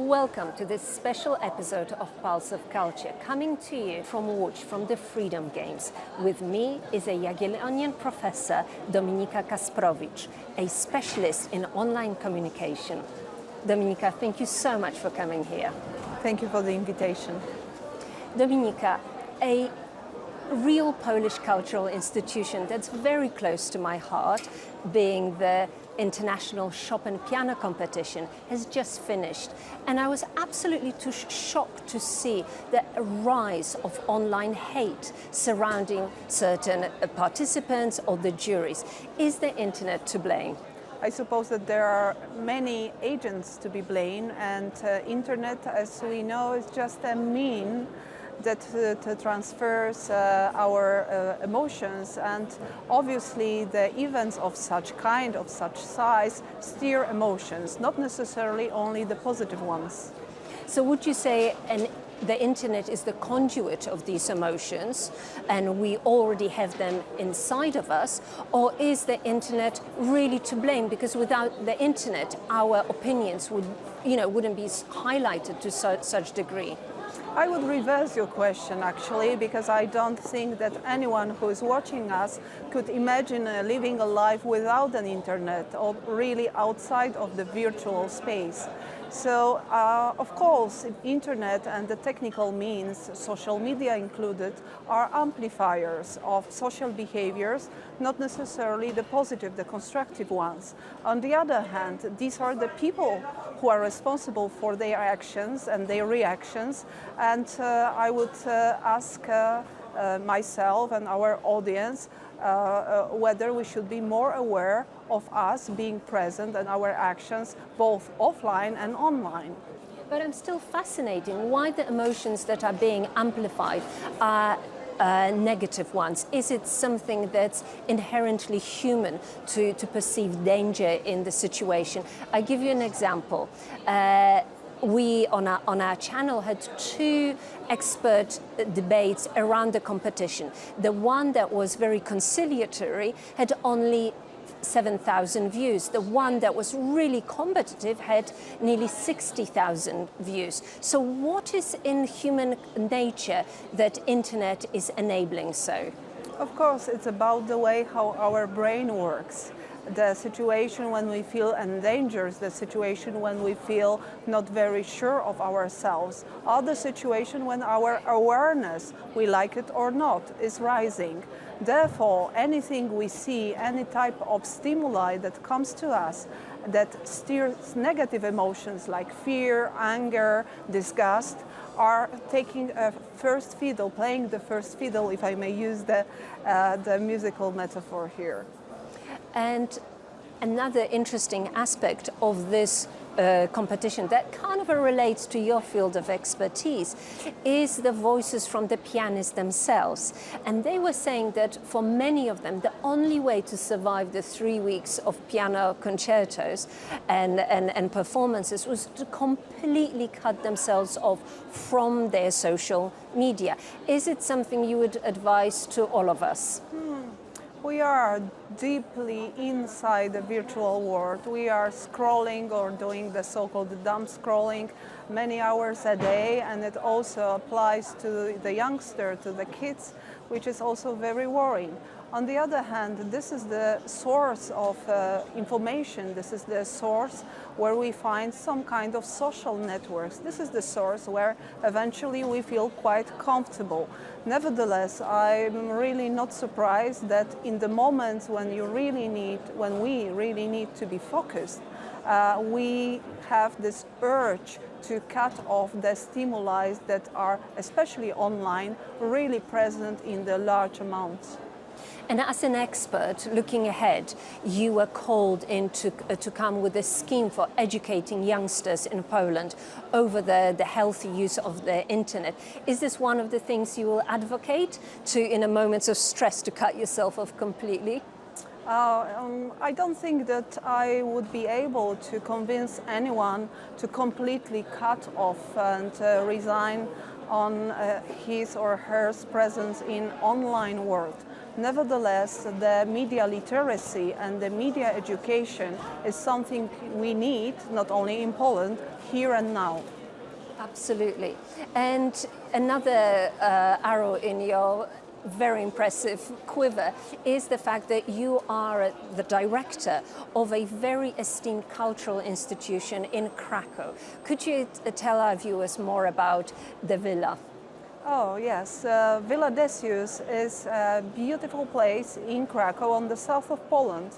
Welcome to this special episode of Pulse of Culture, coming to you from Łódź, from the Freedom Games. With me is a Jagiellonian professor, Dominika Kasprowicz, a specialist in online communication. Dominika, thank you so much for coming here. Thank you for the invitation. Dominika, a real Polish cultural institution that's very close to my heart, being the International Chopin Piano Competition, has just finished. And I was absolutely too shocked to see the rise of online hate surrounding certain participants or the juries. Is the internet to blame? I suppose that there are many agents to be blamed, and internet, as we know, is just a mean that transfers our emotions, and obviously the events of such kind, of such size, steer emotions, not necessarily only the positive ones. So would you say the internet is the conduit of these emotions and we already have them inside of us, or is the internet really to blame? Because without the internet, our opinions wouldn't be highlighted to such degree. I would reverse your question, actually, because I don't think that anyone who is watching us could imagine living a life without an internet or really outside of the virtual space. So, of course, internet and the technical means, social media included, are amplifiers of social behaviors, not necessarily the positive, the constructive ones. On the other hand, these are the people who are responsible for their actions and their reactions, and I would ask myself and our audience whether we should be more aware of us being present and our actions both offline and online. But I'm still fascinated why the emotions that are being amplified are negative ones. Is it something that's inherently human to perceive danger in the situation? I give you an example. We, on our channel, had two expert debates around the competition. The one that was very conciliatory had only 7,000 views. The one that was really combative had nearly 60,000 views. So what is in human nature that internet is enabling so? Of course, it's about the way how our brain works. The situation when we feel endangered, the situation when we feel not very sure of ourselves, or the situation when our awareness, we like it or not, is rising. Therefore, anything we see, any type of stimuli that comes to us that steers negative emotions like fear, anger, disgust, are taking a first fiddle, playing the first fiddle, if I may use the musical metaphor here. And another interesting aspect of this competition that kind of relates to your field of expertise is the voices from the pianists themselves. And they were saying that for many of them, the only way to survive the 3 weeks of piano concertos and performances was to completely cut themselves off from their social media. Is it something you would advise to all of us? We are deeply inside the virtual world. We are scrolling or doing the so-called dumb scrolling many hours a day, and it also applies to the youngster, to the kids, which is also very worrying. On the other hand, this is the source of information. This is the source where we find some kind of social networks. This is the source where eventually we feel quite comfortable. Nevertheless, I'm really not surprised that in the moments when we really need to be focused, we have this urge to cut off the stimuli that are, especially online, really present in the large amounts. And as an expert looking ahead, you were called in to come with a scheme for educating youngsters in Poland over the healthy use of the internet. Is this one of the things you will advocate to, in a moment of stress, to cut yourself off completely? I don't think that I would be able to convince anyone to completely cut off and resign on his or her presence in online world. Nevertheless, the media literacy and the media education is something we need, not only in Poland, here and now. Absolutely. And another arrow in your very impressive quiver is the fact that you are the director of a very esteemed cultural institution in Krakow. Could you tell our viewers more about the villa? Oh yes, Willa Decjusza is a beautiful place in Krakow on the south of Poland.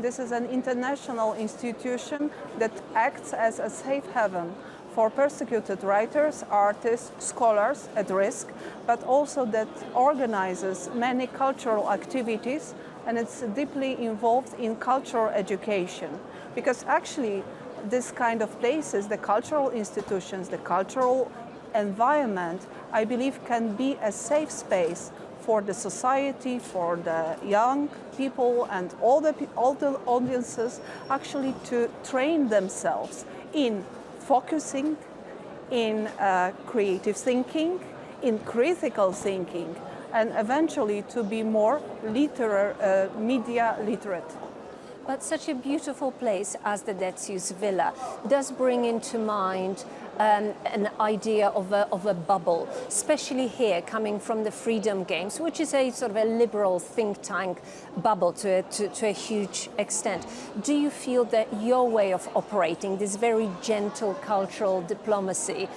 This is an international institution that acts as a safe haven for persecuted writers, artists, scholars at risk, but also that organizes many cultural activities, and it's deeply involved in cultural education. Because actually this kind of places, the cultural institutions, the cultural environment, I believe can be a safe space for the society, for the young people and all the audiences actually to train themselves in focusing, in creative thinking, in critical thinking, and eventually to be more media literate. But such a beautiful place as the Decjusza Villa does bring into mind an idea of a bubble, especially here coming from the Freedom Games, which is a sort of a liberal think tank bubble to a huge extent. Do you feel that your way of operating, this very gentle cultural diplomacy,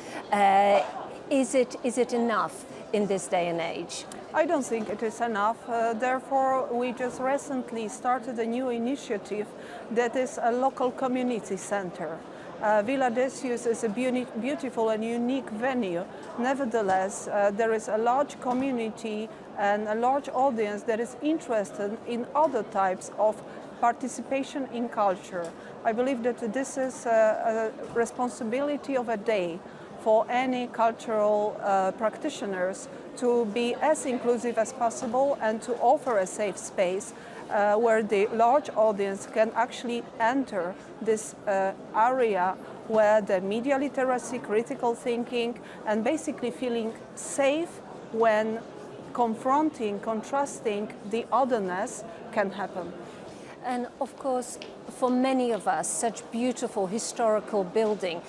is it enough in this day and age? I don't think it is enough. Therefore, we just recently started a new initiative that is a local community center. Willa Decjusza is a beautiful and unique venue. Nevertheless, there is a large community and a large audience that is interested in other types of participation in culture. I believe that this is a responsibility of a day for any cultural practitioners to be as inclusive as possible and to offer a safe space where the large audience can actually enter this area where the media literacy, critical thinking, and basically feeling safe when confronting, contrasting the otherness can happen. And of course, for many of us, such beautiful historical building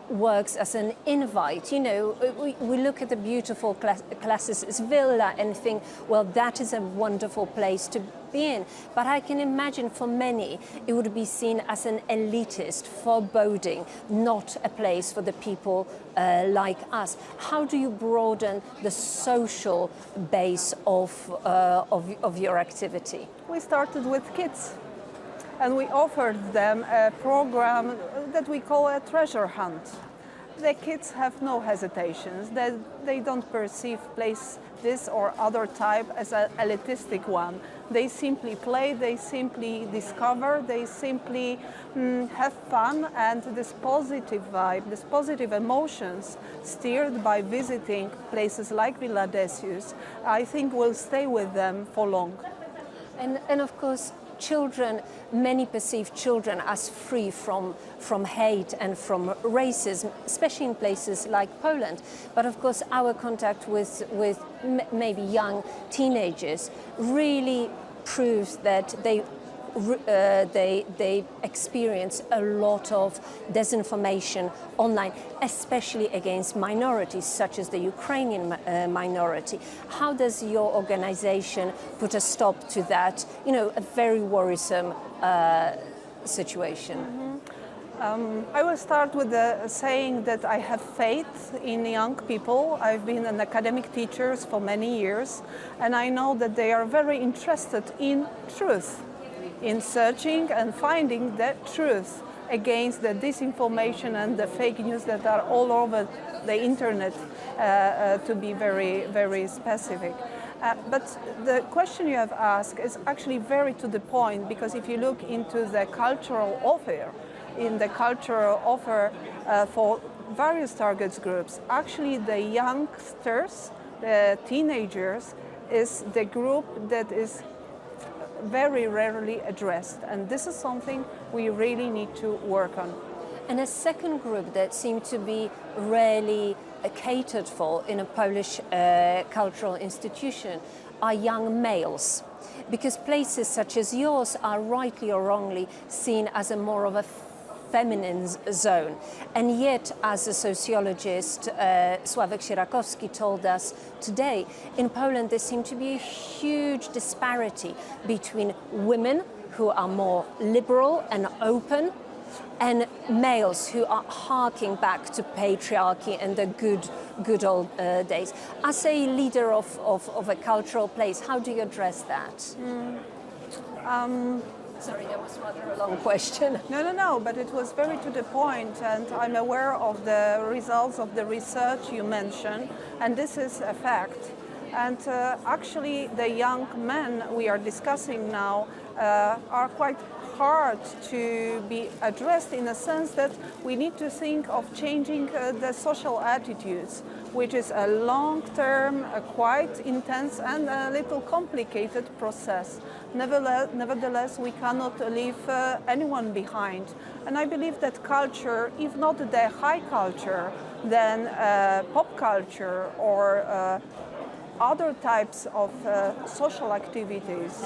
works as an invite. You know, we look at the beautiful classics villa and think, well, that is a wonderful place to be in. But I can imagine for many, it would be seen as an elitist, foreboding, not a place for the people like us. How do you broaden the social base of your activity? We started with kids. And we offered them a program that we call a treasure hunt. The kids have no hesitations. They don't perceive this or other type as an elitistic one. They simply play, they simply discover, they simply have fun, and this positive vibe, this positive emotions steered by visiting places like Willa Decjusza, I think will stay with them for long. And of course, children, many perceive children as free from hate and from racism, especially in places like Poland. But of course, our contact with maybe young teenagers really proves that they experience a lot of disinformation online, especially against minorities such as the Ukrainian minority. How does your organization put a stop to that, you know, a very worrisome situation? Mm-hmm. I will start with saying that I have faith in young people. I've been an academic teacher for many years, and I know that they are very interested in truth, in searching and finding the truth against the disinformation and the fake news that are all over the internet, to be very, very specific. But the question you have asked is actually very to the point, because if you look into the cultural offer, for various target groups, actually the youngsters, the teenagers, is the group that is very rarely addressed, and this is something we really need to work on. And a second group that seemed to be rarely catered for in a Polish cultural institution are young males, because places such as yours are rightly or wrongly seen as a more of a feminine zone. And yet, as a sociologist, Sławek Sierakowski told us today, in Poland there seems to be a huge disparity between women who are more liberal and open, and males who are harking back to patriarchy and the good old days. As a leader of a cultural place, how do you address that? Sorry, that was rather a long question. No, but it was very to the point, and I'm aware of the results of the research you mentioned, and this is a fact. And actually, the young men we are discussing now are quite hard to be addressed, in a sense that we need to think of changing the social attitudes, which is a long-term, quite intense and a little complicated process. Nevertheless, we cannot leave anyone behind. And I believe that culture, if not the high culture, then pop culture or other types of social activities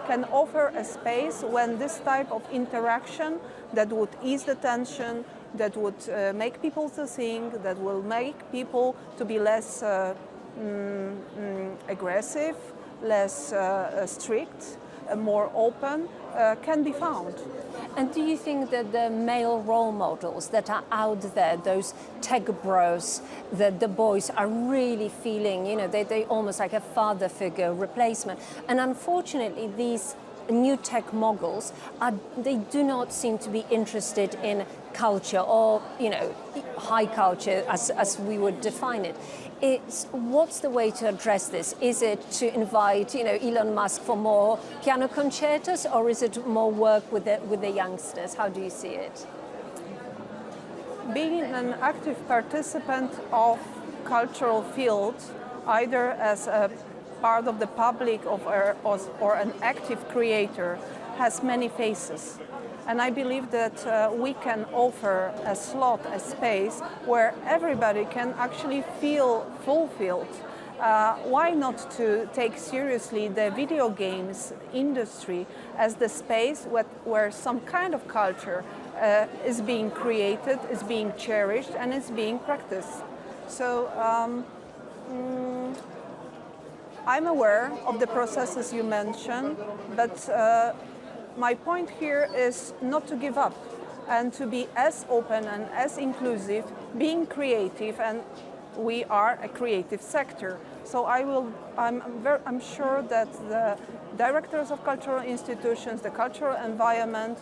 can offer a space when this type of interaction that would ease the tension, that would make people to think, that will make people to be less aggressive, less strict, more open, can be found. And do you think that the male role models that are out there, those tech bros, that the boys are really feeling, you know, they almost like a father figure replacement? And unfortunately, these new tech moguls, they do not seem to be interested in culture or, you know, high culture as we would define it. What's the way to address this? Is it to invite, you know, Elon Musk for more piano concertos, or is it more work with the youngsters? How do you see it? Being an active participant of cultural field, either as a part of the public or an active creator, has many faces. And I believe that we can offer a slot, a space where everybody can actually feel fulfilled. Why not to take seriously the video games industry as the space where some kind of culture is being created, is being cherished, and is being practiced. So I'm aware of the processes you mentioned, but my point here is not to give up and to be as open and as inclusive, being creative, and we are a creative sector. So I'm sure that the directors of cultural institutions, the cultural environment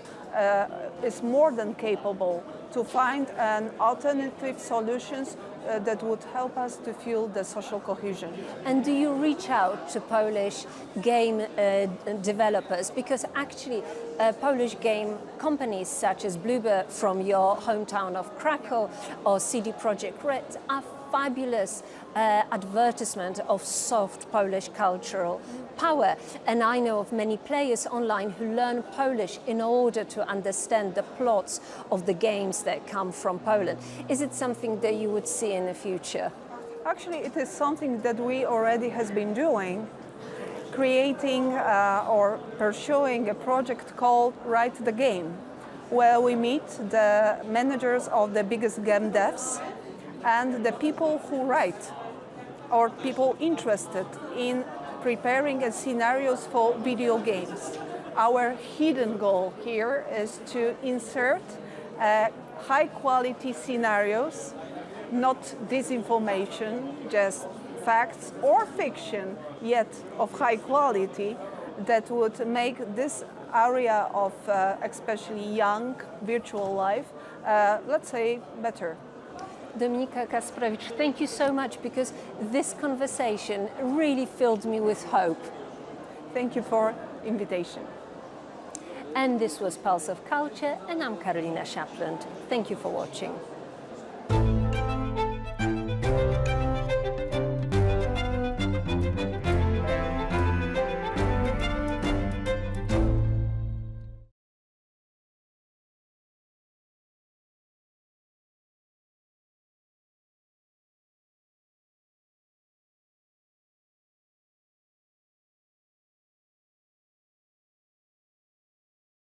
is more than capable to find an alternative solutions that would help us to fuel the social cohesion. And do you reach out to Polish game developers? Because actually Polish game companies such as Bluebird from your hometown of Krakow or CD Projekt Red are fabulous advertisement of soft Polish cultural power. And I know of many players online who learn Polish in order to understand the plots of the games that come from Poland. Is it something that you would see in the future? Actually, it is something that we already has been doing, creating or pursuing a project called Write the Game, where we meet the managers of the biggest game devs and the people who write, or people interested in preparing scenarios for video games. Our hidden goal here is to insert high quality scenarios, not disinformation, just facts or fiction, yet of high quality, that would make this area of especially young virtual life, let's say, better. Dominika Kasprowicz, thank you so much, because this conversation really filled me with hope. Thank you for the invitation. And this was Pulse of Culture, and I'm Karolina Szapland. Thank you for watching.